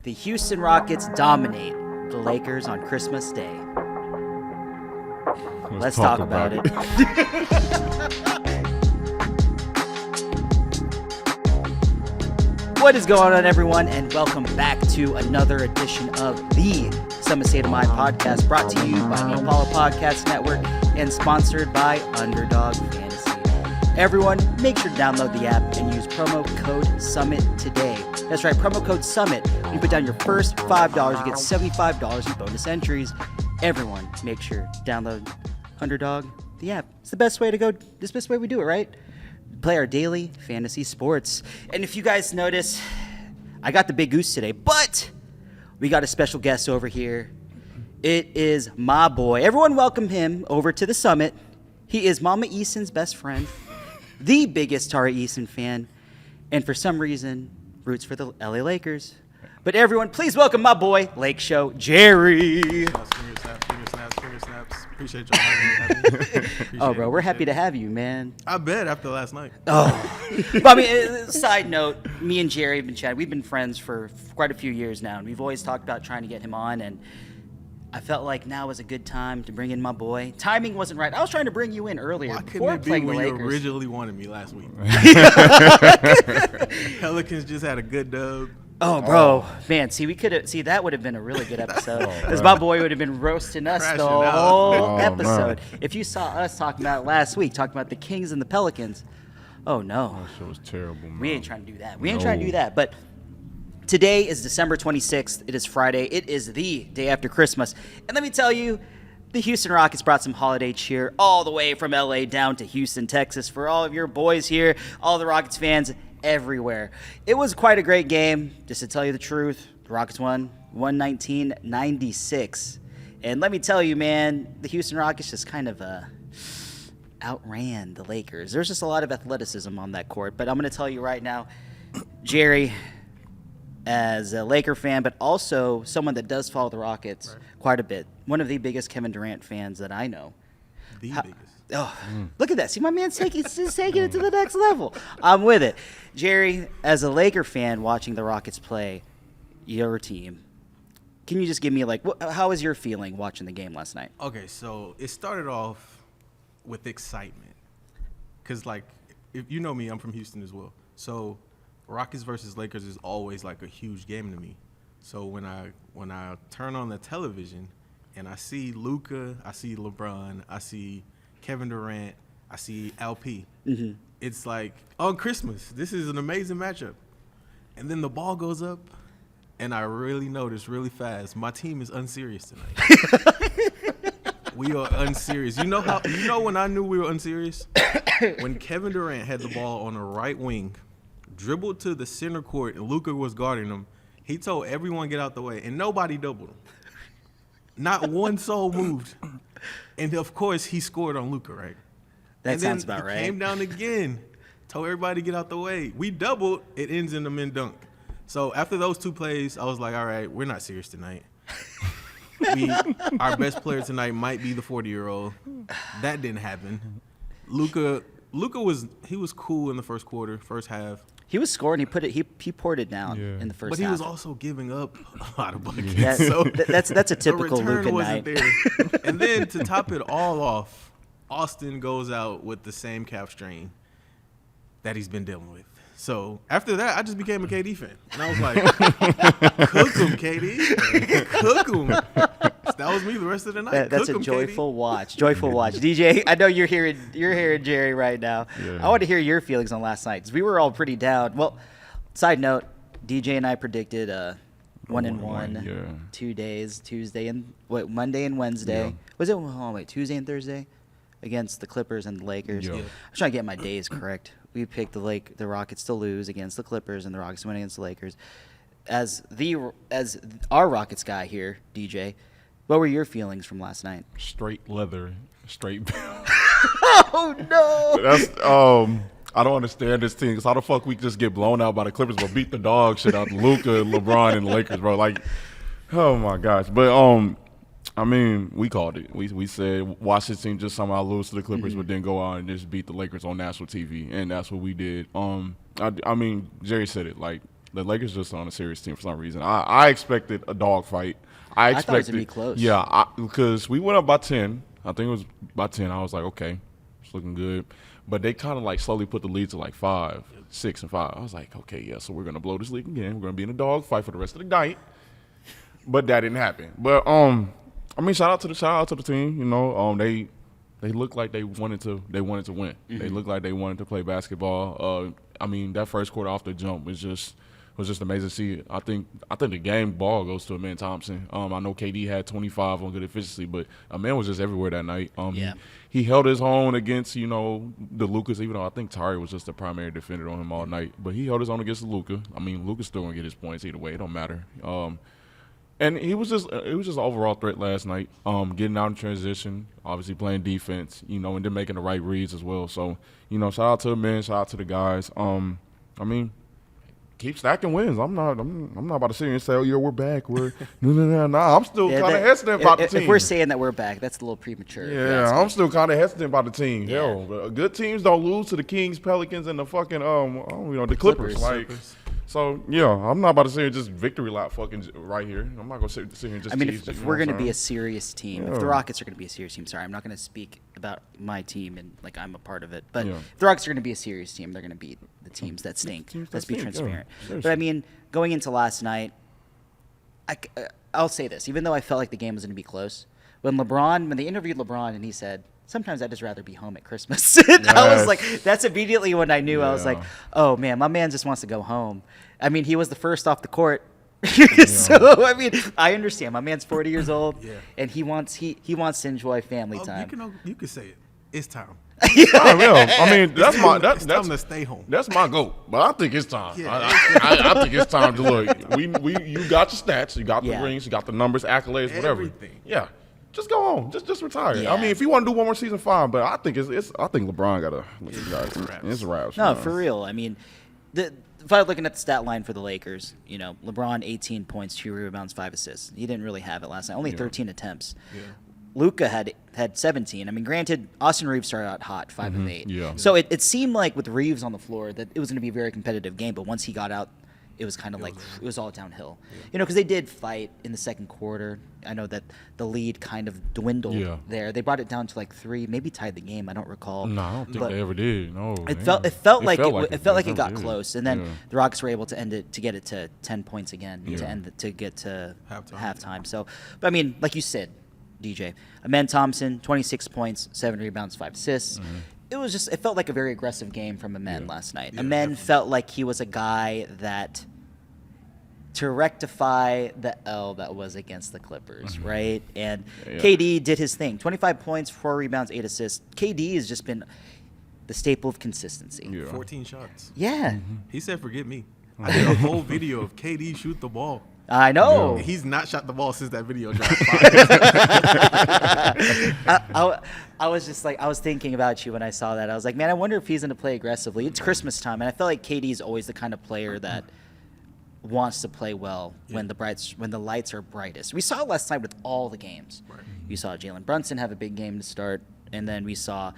The Houston Rockets dominate the Lakers on Christmas Day. Let's talk about it. What is going on, everyone, and welcome back to another edition of the Summit State of Mind podcast, brought to you by the Apollo Podcast Network and sponsored by Underdog Fantasy. Everyone, make sure to download the app and use promo code SUMMIT today. That's right, promo code SUMMIT. When you put down your first $5, you get $75 in bonus entries. Everyone, make sure to download Underdog, the app. It's the best way to go. It's the best way we do it, right? Play our daily fantasy sports. And if you guys notice, I got the big goose today, but we got a special guest over here. It is my boy. Everyone welcome him over to the summit. He is Mama Easton's best friend, the biggest Tari Easton fan, and for some reason, roots for the LA Lakers. But everyone, please welcome my boy, Lake Show Jerry. Finger snaps. Appreciate y'all having me. Oh, bro, we're happy to have you, man. I bet after last night. Oh. But I mean, side note, me and Jerry have been chatting. We've been friends for quite a few years now, and we've always talked about trying to get him on, and I felt like now was a good time to bring in my boy. Timing wasn't right. I was trying to bring you in earlier before playing the Lakers. You originally wanted me last week? Pelicans just had a good dub. Oh, bro, man, that would have been a really good episode. Because my boy would have been roasting us the whole episode. Man. If you saw us talking about it last week, talking about the Kings and the Pelicans, oh no. That shit was terrible, man. We ain't trying to do that. But today is December 26th. It is Friday. It is the day after Christmas. And let me tell you, the Houston Rockets brought some holiday cheer all the way from LA down to Houston, Texas for all of your boys here, all the Rockets fans everywhere. It was quite a great game, just to tell you the truth. The Rockets won 119-96. And let me tell you, man, the Houston Rockets just kind of outran the Lakers. There's just a lot of athleticism on that court. But I'm going to tell you right now, Jerry, as a Laker fan, but also someone that does follow the Rockets quite a bit, one of the biggest Kevin Durant fans that I know. Biggest. Oh, look at that. See, my man's taking it to the next level. I'm with it. Jerry, as a Laker fan watching the Rockets play your team, can you just give me, how was your feeling watching the game last night? Okay, so it started off with excitement. Because, if you know me, I'm from Houston as well. So Rockets versus Lakers is always, a huge game to me. So when I turn on the television and I see Luka, I see LeBron, I see Kevin Durant, I see LP. Mm-hmm. It's like, on Christmas, this is an amazing matchup. And then the ball goes up, and I really notice really fast, my team is unserious tonight. We are unserious. You know when I knew we were unserious? When Kevin Durant had the ball on the right wing, dribbled to the center court, and Luka was guarding him. He told everyone get out the way, and nobody doubled him. Not one soul moved. And, of course, he scored on Luka, right? That sounds about right. He came down again, told everybody to get out the way. We doubled. It ends in a men dunk. So after those two plays, I was like, all right, we're not serious tonight. Our best player tonight might be the 40-year-old. That didn't happen. Luka was cool in the first quarter, first half. He was scoring. He poured it down in the first half. But he was also giving up a lot of buckets. Yeah. So that's a typical Luka night. There. And then to top it all off, Austin goes out with the same calf strain that he's been dealing with. So after that, I just became a KD fan. And I was like, cook him, KD. Cook him. That was me the rest of the night. That's a joyful watch. Joyful watch. DJ, I know you're hearing Jerry right now. Yeah. I want to hear your feelings on last night, because we were all pretty down. Well, side note, DJ and I predicted 1-1, 2 days, Monday and Wednesday. Yeah. Was it Tuesday and Thursday against the Clippers and the Lakers? Yeah. I'm trying to get my days correct. We picked the Rockets to lose against the Clippers and the Rockets win against the Lakers. As our Rockets guy here, DJ, what were your feelings from last night? Straight leather, straight bill. Oh no! That's I don't understand this team. Cause how the fuck we just get blown out by the Clippers, but beat the dog shit out of Luka, LeBron, and the Lakers, bro? Oh my gosh! But I mean, we called it. We said Washington just somehow lose to the Clippers, but then go out and just beat the Lakers on national TV, and that's what we did. I mean, Jerry said it. The Lakers just on a serious team for some reason. I expected a dogfight. I thought it was gonna be close. Yeah, because we went up by 10. I think it was by 10. I was like, okay, it's looking good. But they kind of like slowly put the lead to like 5, 6, and 5. I was like, okay, yeah, so we're gonna blow this lead again. We're gonna be in a dogfight for the rest of the night. But that didn't happen. But I mean, shout out to the team. You know, they looked like they wanted to win. Mm-hmm. They looked like they wanted to play basketball. I mean, that first quarter off the jump was just amazing to see. I think the game ball goes to Amen Thompson. I know KD had 25 on good efficiency, but Amen was just everywhere that night. He held his own against, you know, the Lucas, even though I think Tari was just the primary defender on him all night. But he held his own against the Luka. I mean, Luka's still gonna get his points either way. It don't matter. And it was just an overall threat last night. Getting out in transition, obviously playing defense, you know, and then making the right reads as well. So, you know, shout out to the men, shout out to the guys. I mean, keep stacking wins. I'm not about to sit here and say, oh yeah, we're back. We're no. I'm still kind of hesitant about the team. If we're saying that we're back, that's a little premature. Yeah, I'm still kind of hesitant about the team. Yeah. Hell, good teams don't lose to the Kings, Pelicans, and the fucking the Clippers. Like. So, yeah, I'm not about to sit here just victory lap fucking right here. I'm not going to sit here and just tease. If we're going to be a serious team, if the Rockets are going to be a serious team, sorry, I'm not going to speak about my team and, like, I'm a part of it. But if the Rockets are going to be a serious team, they're going to beat the teams that stink. Let's be transparent. But, I mean, going into last night, I'll say this. Even though I felt like the game was going to be close, when they interviewed LeBron and he said, sometimes I'd just rather be home at Christmas. I was like, that's immediately when I knew. I was like, oh, man, my man just wants to go home. I mean, he was the first off the court. So, I mean, I understand. My man's 40 years old, and he wants to enjoy family time. You can say it. It's time. I mean, that's time to stay home. That's my goal. But I think it's time. Yeah. I think it's time to look. You got your stats, you got the rings, you got the numbers, accolades, whatever. Everything. Yeah. Just go home. Just retire. Yeah. I mean, if you want to do one more season, fine. But I think LeBron got to look at guys. It's wraps. No, for real. I mean, if I was looking at the stat line for the Lakers, you know, LeBron 18 points, 2 rebounds, 5 assists. He didn't really have it last night. Only 13 attempts. Yeah. Luka had 17. I mean, granted, Austin Reeves started out hot, 5 of 8. Yeah. So it seemed like with Reeves on the floor that it was going to be a very competitive game. But once he got out, it was kind of like it was all downhill. Yeah. You know, because they did fight in the second quarter. I know that the lead kind of dwindled there. They brought it down to like 3, maybe tied the game. I don't recall. No, I don't think they ever did. No, it felt like it got close, and then the Rockets were able to end it to get it to 10 points again to get to halftime. So, but I mean, like you said, DJ, Amen Thompson, 26 points, 7 rebounds, 5 assists. Mm-hmm. It felt like a very aggressive game from Amen last night. Amen felt like he was a guy that to rectify the L that was against the Clippers, right? And KD did his thing. 25 points, 4 rebounds, 8 assists. KD has just been the staple of consistency. Yeah. 14 shots. Yeah. Mm-hmm. He said, forget me. I did a whole video of KD shoot the ball. I know. Yeah. He's not shot the ball since that video dropped. I was just like, I was thinking about you when I saw that. I was like, man, I wonder if he's going to play aggressively. It's Christmas time, and I feel like KD is always the kind of player that wants to play well when the lights are brightest. We saw it last night with all the games. Right. You saw Jalen Brunson have a big game to start, and then we saw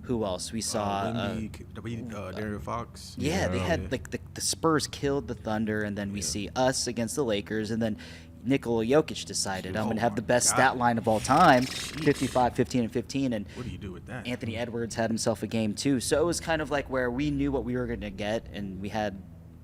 who else? We saw Darren Fox. Yeah, they had like the Spurs killed the Thunder, and then we see us against the Lakers, and then Nikola Jokic decided I'm going to have the best stat line of all time, 55, 15, and 15. And what do you do with that? Anthony Edwards had himself a game too. So it was kind of like where we knew what we were going to get, and we had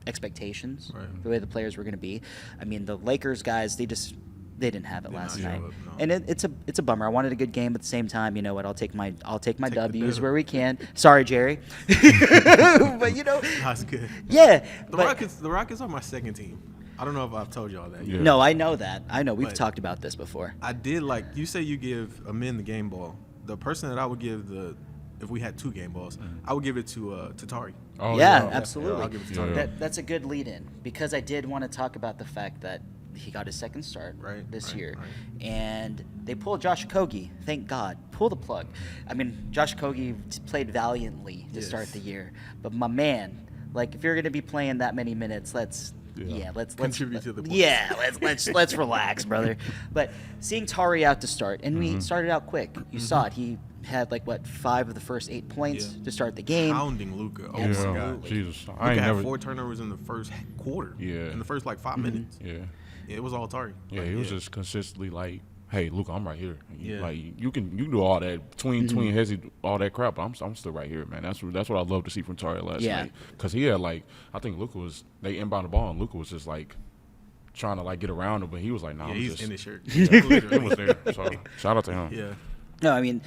expectations for the way the players were going to be. I mean, the Lakers guys, they didn't have it last night, and it's a bummer. I wanted a good game, at the same time, you know what? I'll take my W's where we can. Sorry, Jerry, but you know that's good. Yeah, the Rockets are my second team. I don't know if I've told y'all that. Yeah. No, I know that. I know we've talked about this before. I did like you say you give Amen the game ball. The person that I would give if we had 2 game balls, I would give it to Tari. Oh, yeah, absolutely. Yeah, I'll give it to Tari. That's a good lead-in, because I did want to talk about the fact that he got his second start this year. Right. And they pulled Josh Okogie. Thank God. Pull the plug. I mean, Josh Okogie played valiantly to start the year. But my man, like, if you're going to be playing that many minutes, let's contribute to the points. Yeah, let's relax, brother. But seeing Tari out to start, and we started out quick. You saw it. He had 5 of the first 8 points to start the game. Pounding Luka. Oh Yeah, my God. Jesus. Luka I ain't had never. 4 turnovers in the first quarter. Yeah. In the first 5 minutes. Yeah. It was all Tari. Yeah, he was just consistently like, "Hey, Luka, I'm right here. Yeah. Like you can do all that between Hezzy, all that crap. But I'm still right here, man. That's what I love to see from Tari last night. Because he had I think Luka was they inbound the ball and Luka was just trying to get around him, but he was like, "Nah, Yeah, I'm he's just in his shirt. He was there." So shout out to him. Yeah. No, I mean,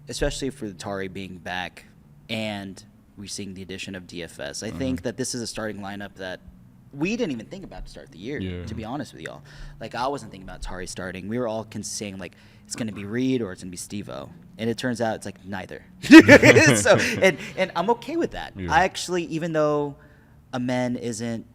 especially for Tari being back and we're seeing the addition of DFS. I think that this is a starting lineup that we didn't even think about to start the year, to be honest with y'all. I wasn't thinking about Tari starting. We were all saying, it's going to be Reed or it's going to be Steve-O. And it turns out it's neither. So, and I'm okay with that. Yeah. I actually, even though Amen isn't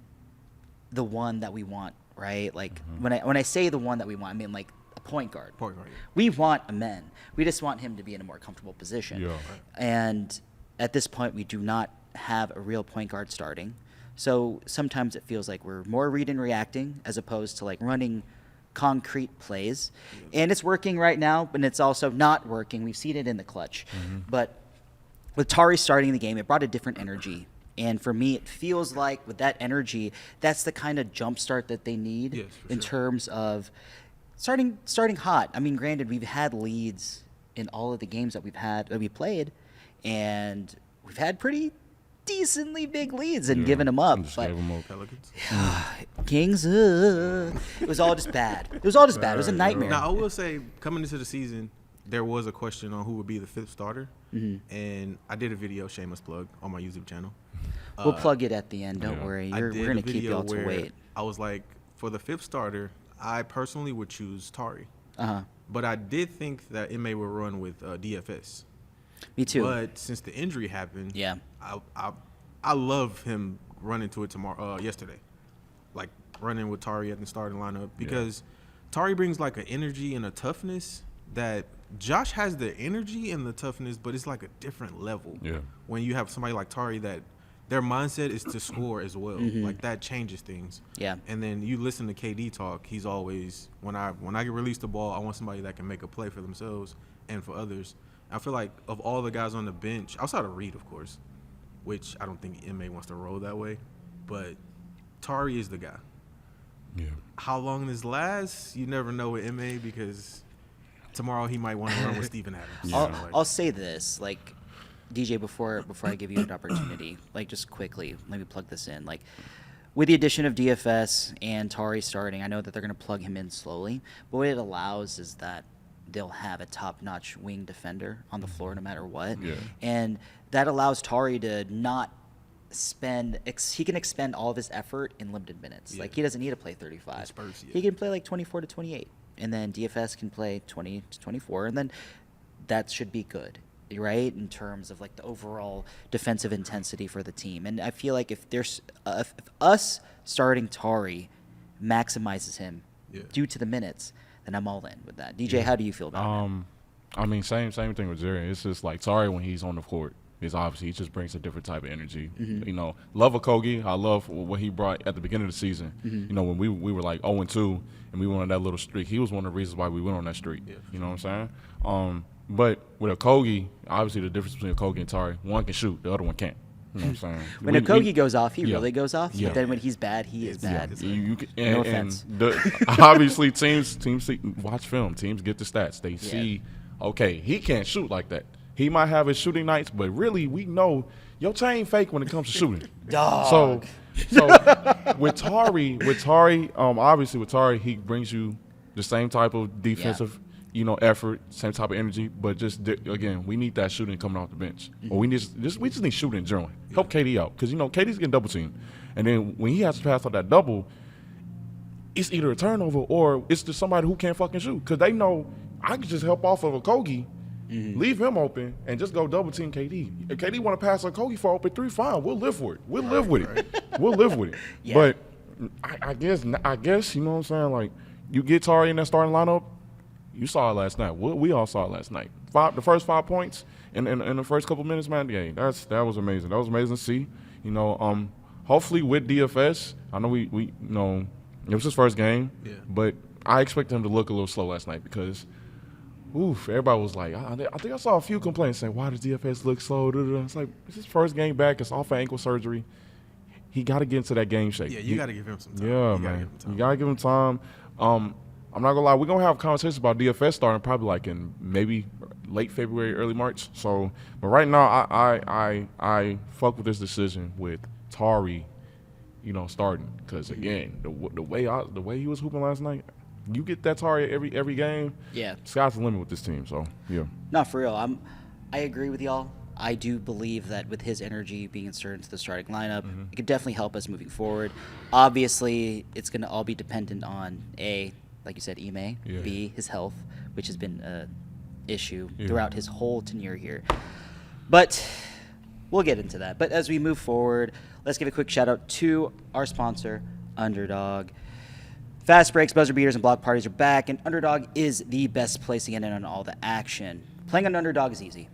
the one that we want, right? When I say the one that we want, I mean a point guard. Point guard, yeah. We want Amen. We just want him to be in a more comfortable position. Yeah. And at this point, we do not have a real point guard starting. So sometimes it feels like we're more reading and reacting as opposed to running concrete plays. And it's working right now, but it's also not working. We've seen it in the clutch. But with Tari starting the game, it brought a different energy. And for me, it feels like with that energy, that's the kind of jump start that they need in terms of starting hot. I mean, granted, we've had leads in all of the games that we played, and we've had pretty decently big leads and given them up. Just But gave 'em up. Pelicans. Kings, it was all just bad. It was all just bad. It was a nightmare. Now, I will say, coming into the season, there was a question on who would be the 5th starter. And I did a video, shameless plug, on my YouTube channel. We'll plug it at the end. Don't worry. I We're did going a to keep video y'all to where wait. I was like, for the 5th starter, I personally would choose Tari. Uh-huh. But I did think that Ime would run with DFS. Me too. But since the injury happened, Yeah. I love him running to it yesterday. Running with Tari at the starting lineup because Tari brings an energy and a toughness that Josh has the energy and the toughness, but it's a different level. Yeah. When you have somebody like Tari that their mindset is to score as well. That changes things. Yeah. And then you listen to KD talk, he's always when I release the ball, I want somebody that can make a play for themselves and for others. I feel like of all the guys on the bench, outside of Reed, of course, which I don't think MA wants to roll that way, but Tari is the guy. Yeah. How long this lasts, you never know with MA because tomorrow he might want to run with Steven Adams. I'll say this, DJ, before I give you an opportunity, just quickly, let me plug this in. With the addition of DFS and Tari starting, I know that they're going to plug him in slowly, but what it allows is that they'll have a top-notch wing defender on the floor no matter what. Yeah. And that allows Tari to not he can expend all of his effort in limited minutes. Yeah. He doesn't need to play 35. Spurs, yeah. He can play 24 to 28. And then DFS can play 20 to 24. And then that should be good, right, in terms of the overall defensive intensity for the team. And I feel like if us starting Tari maximizes him due to the minutes, then I'm all in with that. DJ, how do you feel about it? I mean, same thing with Zeri. It's just Tari when he's on the court. Is obviously he just brings a different type of energy. Love Okogie. I love what he brought at the beginning of the season. When we were 0-2 and we went on that little streak, he was one of the reasons why we went on that streak. Yeah, you know what I'm saying? But with Okogie, obviously the difference between Okogie and Tari, one can shoot, the other one can't. You know what I'm saying? When Okogie goes off, he really goes off. Yeah. But then when he's bad, he is bad. No offense. Obviously, teams see, watch film. Teams get the stats. They see, okay, he can't shoot like that. He might have his shooting nights, but really, we know your chain fake when it comes to shooting. Dog. So with Tari, obviously with Tari, he brings you the same type of defensive, effort, same type of energy. But just again, we need that shooting coming off the bench, or we just need shooting in general. Help KD out because KD's getting double teamed, and then when he has to pass out that double, it's either a turnover or it's just somebody who can't fucking shoot because they know I can just help off of Okogie. Leave him open and just go double team KD. If KD want to pass Okogie for open 3, fine. We'll live for it. We'll live with it. We'll live with it. Yeah. But I guess you know what I'm saying. You get Tari in that starting lineup. You saw it last night. We all saw it last night. The first 5 points in the first couple minutes, man. Yeah, that was amazing. That was amazing to see. Hopefully with DFS, I know we it was his first game, but I expect him to look a little slow last night because everybody was like, I think I saw a few complaints saying, why does DFS look slow? It's like, it's his first game back. It's off of ankle surgery. He got to get into that game shape. Yeah, you got to give him some time. Yeah, man. You got to give him time. I'm not going to lie. We're going to have conversations about DFS starting probably like in maybe late February, early March. So, but right now, I fuck with this decision with Tari, starting. Because, again, the way he was hooping last night, you get that Tari every game. Yeah. Sky's the limit with this team. So, yeah. No, for real. I agree with y'all. I do believe that with his energy being inserted into the starting lineup, it could definitely help us moving forward. Obviously, it's going to all be dependent on, A, like you said, Ime, B, his health, which has been an issue throughout his whole tenure here. But we'll get into that. But as we move forward, let's give a quick shout-out to our sponsor, Underdog. Fast breaks, buzzer beaters, and block parties are back, and Underdog is the best place to get in on all the action. Playing on Underdog is easy.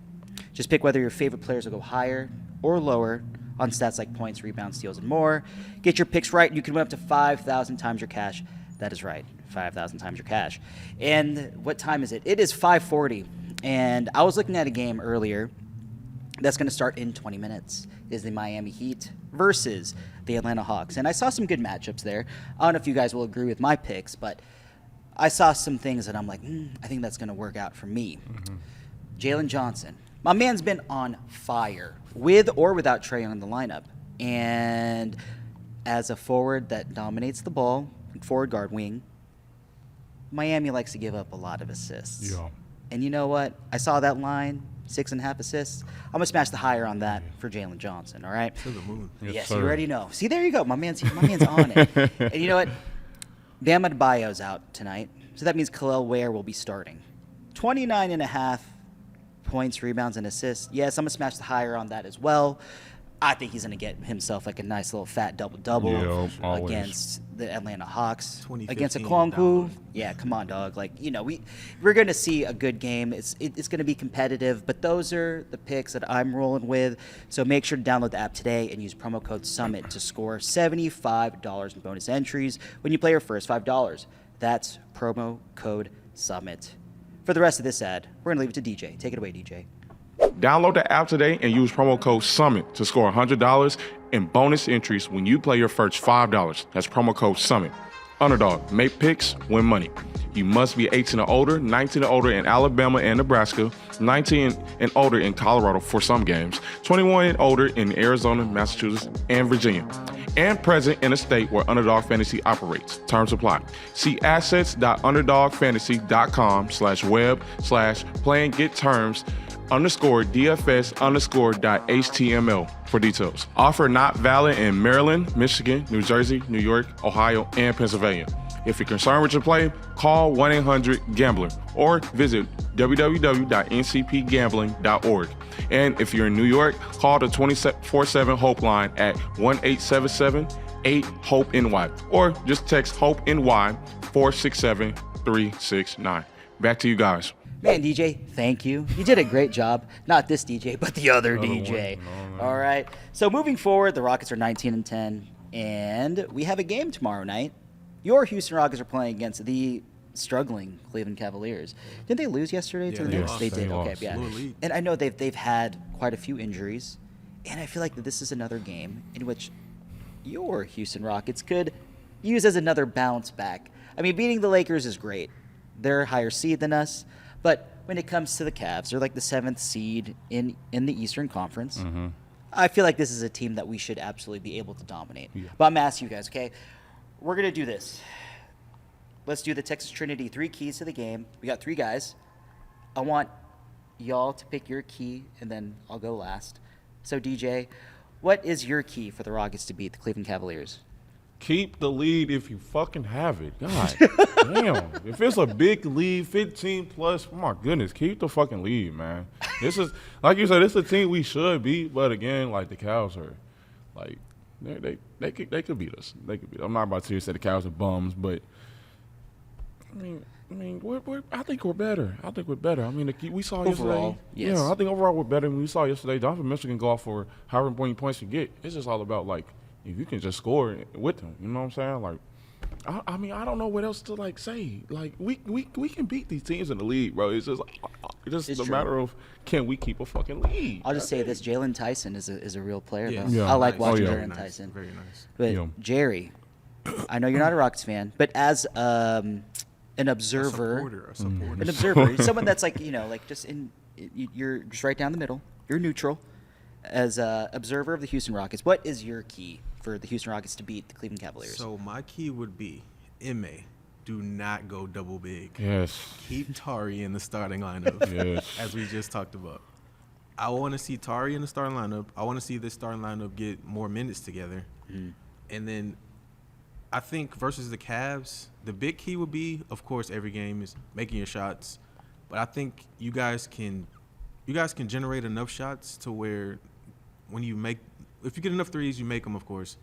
Just pick whether your favorite players will go higher or lower on stats like points, rebounds, steals, and more. Get your picks right, and you can win up to 5,000 times your cash. That is right, 5,000 times your cash. And what time is it? It is 5:40, and I was looking at a game earlier that's going to start in 20 minutes. Is the Miami Heat versus the Atlanta Hawks. And I saw some good matchups there. I don't know if you guys will agree with my picks, but I saw some things that I'm like, I think that's going to work out for me. Jalen Johnson. My man's been on fire, with or without Trae Young in the lineup. And as a forward that dominates the ball, forward guard wing, Miami likes to give up a lot of assists. Yeah. And you know what? I saw that line, 6.5 assists. I'm going to smash the higher on that for Jalen Johnson, all right? To the moon. Yes, you already know. See, there you go. My man's on it. And you know what? Bam Adebayo's out tonight, so that means Khalil Ware will be starting. 29.5 points, rebounds, and assists. Yes, I'm going to smash the higher on that as well. I think he's going to get himself like a nice little fat double-double against the Atlanta Hawks. Against a Okongwu. Yeah, come on, dog. Like, we're going to see a good game. It's going to be competitive, but those are the picks that I'm rolling with. So make sure to download the app today and use promo code SUMMIT to score $75 in bonus entries when you play your first $5. That's promo code SUMMIT. For the rest of this ad, we're going to leave it to DJ. Take it away, DJ. Download the app today and use promo code SUMMIT to score $100 in bonus entries when you play your first $5. That's promo code SUMMIT. Underdog, make picks, win money. You must be 18 or older, 19 or older in Alabama and Nebraska, 19 and older in Colorado for some games, 21 and older in Arizona, Massachusetts, and Virginia, and present in a state where Underdog Fantasy operates. Terms apply. See assets.underdogfantasy.com/web/play-and-get-terms_DFS_.html for details. Offer not valid in Maryland, Michigan, New Jersey, New York, Ohio, and Pennsylvania. If you're concerned with your play, call 1-800-GAMBLER or visit www.ncpgambling.org. And if you're in New York, call the 24/7 Hope line at 1-877-8-HOPE-NY or just text HOPE-NY 467-369. Back to you guys. Man, DJ, thank you. You did a great job. Not this DJ, but the other DJ. All right. So moving forward, the Rockets are 19-10, and we have a game tomorrow night. Your Houston Rockets are playing against the struggling Cleveland Cavaliers. Didn't they lose yesterday to the Knicks? They did. Okay, yeah. And I know they've had quite a few injuries, and I feel like that this is another game in which your Houston Rockets could use as another bounce back. I mean, beating the Lakers is great. They're a higher seed than us. But when it comes to the Cavs, they're like the 7th seed in the Eastern Conference. I feel like this is a team that we should absolutely be able to dominate. Yeah. But I'm going to ask you guys, okay? We're going to do this. Let's do the Texas Trinity 3 keys to the game. We got 3 guys. I want y'all to pick your key, and then I'll go last. So, DJ, what is your key for the Rockets to beat the Cleveland Cavaliers? Keep the lead if you fucking have it. God damn. If it's a big lead, 15 plus, oh my goodness, keep the fucking lead, man. This is, like you said, this is a team we should beat, but again, like the Cavs are, like, they could beat us. They could beat us. I'm not about to say the Cavs are bums, but I mean, I think we're better. I mean, we saw overall, yesterday. Yes. Yeah, I think overall we're better than we saw yesterday. Donovan Mitchell can go off for however many points you get. It's just all about, like, if you can just score with him, you know what I'm saying? Like, I mean, I don't know what else to like say. Like we can beat these teams in the league, bro. It's just It's a true. matter of can we keep a fucking lead. I'll just say this: Jalen Tyson is a real player. Yes. Though. Yeah. I like Nice. watching Oh, yeah. Very Jalen nice. Tyson. Very nice. But Yeah. Jerry, I know you're not a Rockets fan, but as an observer, A supporter. an observer, someone that's like like just you're just right down the middle. You're neutral. As a observer of the Houston Rockets, what is your key for the Houston Rockets to beat the Cleveland Cavaliers? So my key would be, do not go double big. Yes. Keep Tari in the starting lineup, Yes. as we just talked about. I want to see Tari in the starting lineup. I want to see this starting lineup get more minutes together. And then I think versus the Cavs, the big key would be, of course, every game is making your shots. But I think you guys can generate enough shots to where if you get enough threes, you make them, of course,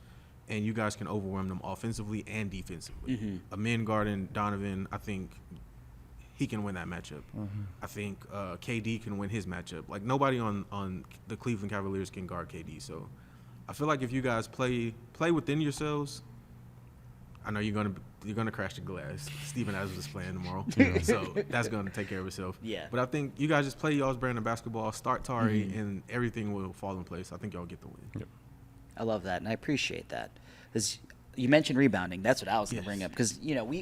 and you guys can overwhelm them offensively and defensively. Amin guarding Donovan, I think he can win that matchup. I think KD can win his matchup. Like, nobody on the Cleveland Cavaliers can guard KD. So I feel like if you guys play within yourselves, I know you're gonna crash the glass. Steven Adams is playing tomorrow, so that's gonna take care of itself. Yeah. But I think you guys just play y'all's brand of basketball, start Tari, and everything will fall in place. I think y'all get the win. Yep. I love that, and I appreciate that. Because you mentioned rebounding. That's what I was going to Yes. bring up. Because,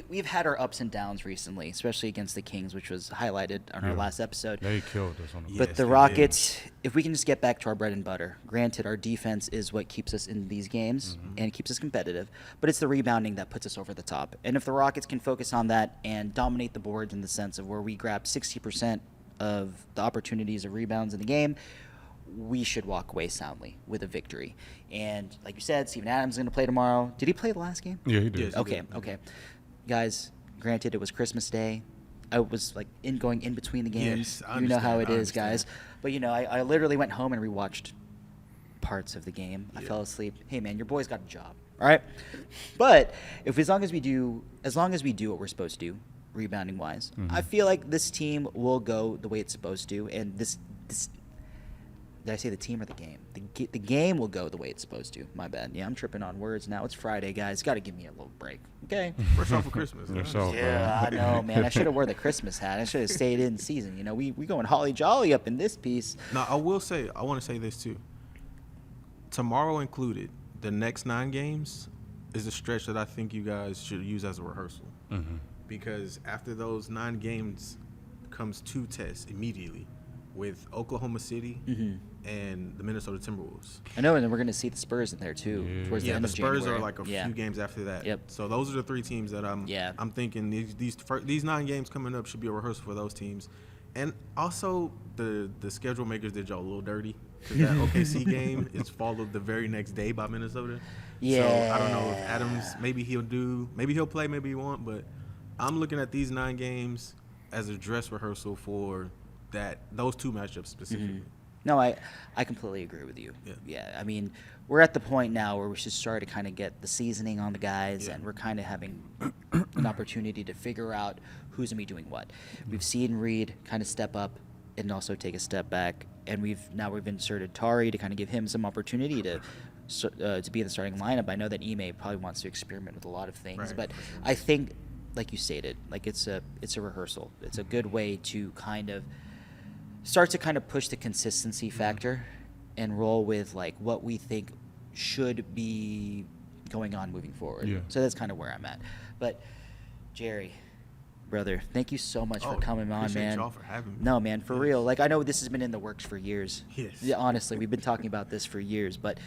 we've had our ups and downs recently, especially against the Kings, which was highlighted on our last episode. They killed us on the. But Yes, the they Rockets, if we can just get back to our bread and butter, granted, our defense is what keeps us in these games and keeps us competitive, but it's the rebounding that puts us over the top. And if the Rockets can focus on that and dominate the boards in the sense of where we grab 60% of the opportunities of rebounds in the game, we should walk away soundly with a victory. And like you said, Steven Adams is going to play tomorrow. Did he play the last game? Yeah, he did. Yes. Okay. Guys, granted, it was Christmas Day. I was like going in between the games. Yes, I You know how it understand, I is, guys. understand. But I literally went home and rewatched parts of the game. I Yeah. fell asleep. Hey man, your boy's got a job. All right. But as long as we do what we're supposed to do, rebounding wise, I feel like this team will go the way it's supposed to, and this did I say the team or the game? The game will go the way it's supposed to. My bad. Yeah, I'm tripping on words now. It's Friday, guys. Got to give me a little break. Okay. Fresh off of Christmas. Yeah, I so- understand. Yeah, I know, man. I should have wore the Christmas hat. I should have stayed in season. We going holly jolly up in this piece. Now, I want to say this too. Tomorrow included, the next 9 games is a stretch that I think you guys should use as a rehearsal. Because after those 9 games comes 2 tests immediately with Oklahoma City and the Minnesota Timberwolves. I know, and then we're going to see the Spurs in there too towards the Yeah, end the of Spurs January. are like a few games after that. Yep. So those are the 3 teams that I'm thinking these 9 games coming up should be a rehearsal for those teams. And also the schedule makers did y'all a little dirty. Because that OKC game is followed the very next day by Minnesota. So I don't know if Adams, maybe he'll play, maybe he won't. But I'm looking at these 9 games as a dress rehearsal for those 2 matchups specifically. No, I completely agree with you. Yeah, I mean, we're at the point now where we should start to kind of get the seasoning on the guys, and we're kind of having an opportunity to figure out who's going to be doing what. We've seen Reed kind of step up and also take a step back, and we've inserted Tari to kind of give him some opportunity to be in the starting lineup. I know that Ime probably wants to experiment with a lot of things, Right, but for sure. I think, like you stated, like it's a rehearsal. It's a good way to kind of start to kind of push the consistency factor and roll with like what we think should be going on moving forward. Yeah. So that's kind of where I'm at. But Jerry, brother, thank you so much for coming on, appreciate man. y'all for having me. No, man, for real. Like I know this has been in the works for years. Yes. Yeah, honestly, we've been talking about this for years, but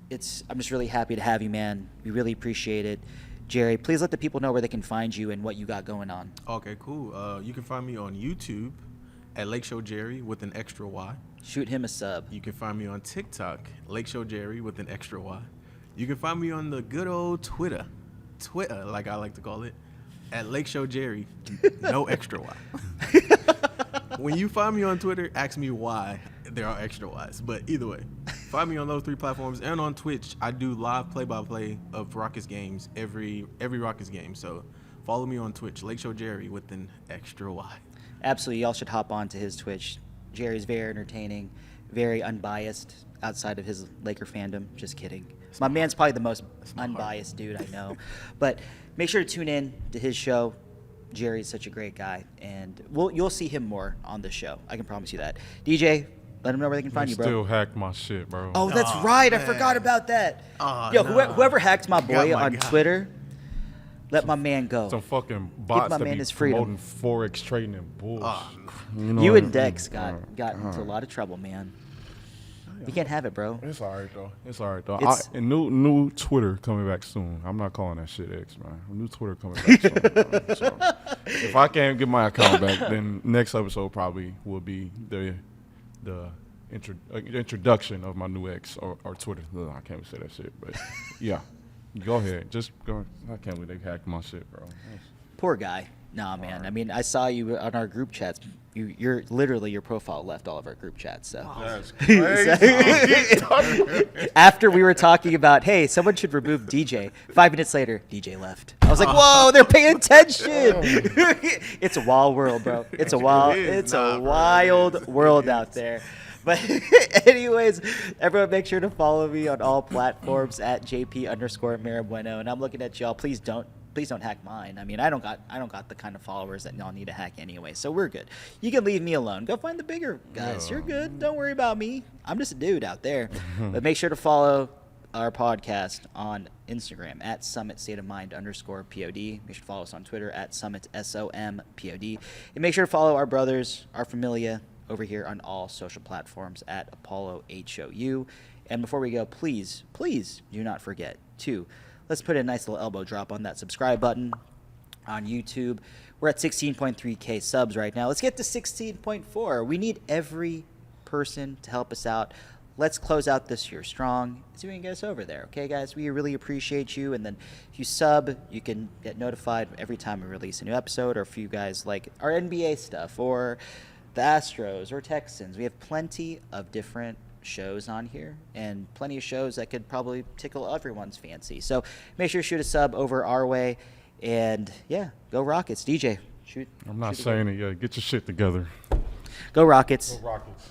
I'm just really happy to have you, man. We really appreciate it. Jerry, please let the people know where they can find you and what you got going on. Okay, cool. You can find me on YouTube at Lake Show Jerry with an extra Y. Shoot him a sub. You can find me on TikTok, Lake Show Jerry with an extra Y. You can find me on the good old Twitter, like I like to call it, at Lake Show Jerry, no extra Y. When you find me on Twitter, ask me why there are extra Ys. But either way, find me on those 3 platforms, and on Twitch, I do live play-by-play of Rockets games every Rockets game. So follow me on Twitch, Lake Show Jerry with an extra Y. Absolutely, y'all should hop on to his Twitch. Jerry's very entertaining, very unbiased outside of his Laker fandom. Just kidding. My man's probably the most unbiased dude I know. But make sure to tune in to his show. Jerry's such a great guy, and you'll see him more on the show. I can promise you that. DJ, let them know where they can find you, bro. Still hacked my shit, bro. Oh, that's right. Man. I forgot about that. Yo, whoever hacked my boy on Twitter, let my man go. Some fucking bots my that man be his freedom. promoting Forex trading and bullshit. You and Dex got into a lot of trouble, man. You can't have it, bro. It's all right, though. And new Twitter coming back soon. I'm not calling that shit X, man. New Twitter coming back soon. So, if I can't get my account back, then next episode probably will be the introduction of my new X or Twitter. Ugh, I can't even say that shit, but yeah. Go ahead. Just go. I can't believe they hacked my shit, bro. Poor guy. Nah, man. Right. I mean, I saw you on our group chats. You're literally, your profile left all of our group chats. So that's crazy. After we were talking about, hey, someone should remove DJ. 5 minutes later, DJ left. I was like, whoa, they're paying attention. It's a wild world, bro. It's a wild world out there. But anyways, everyone make sure to follow me on all platforms at JP_Marabueno. And I'm looking at y'all. Please don't hack mine. I mean, I don't got the kind of followers that y'all need to hack anyway. So we're good. You can leave me alone. Go find the bigger guys. You're good. Don't worry about me. I'm just a dude out there. But make sure to follow our podcast on Instagram at @SummitStateOfMind_POD. Make sure to follow us on Twitter at SummitSOMPOD. And make sure to follow our brothers, our familia, over here on all social platforms at ApolloHOU. And before we go, please do not forget to let's put a nice little elbow drop on that subscribe button on YouTube. We're at 16.3K subs right now. Let's get to 16.4. We need every person to help us out. Let's close out this year strong. See if we can get us over there. Okay, guys? We really appreciate you. And then if you sub, you can get notified every time we release a new episode, or if you guys like our NBA stuff or the Astros or Texans. We have plenty of different shows on here and plenty of shows that could probably tickle everyone's fancy. So make sure to shoot a sub over our way. And yeah, go Rockets. DJ, shoot. I'm not saying it yet. Get your shit together. Go Rockets. Go Rockets.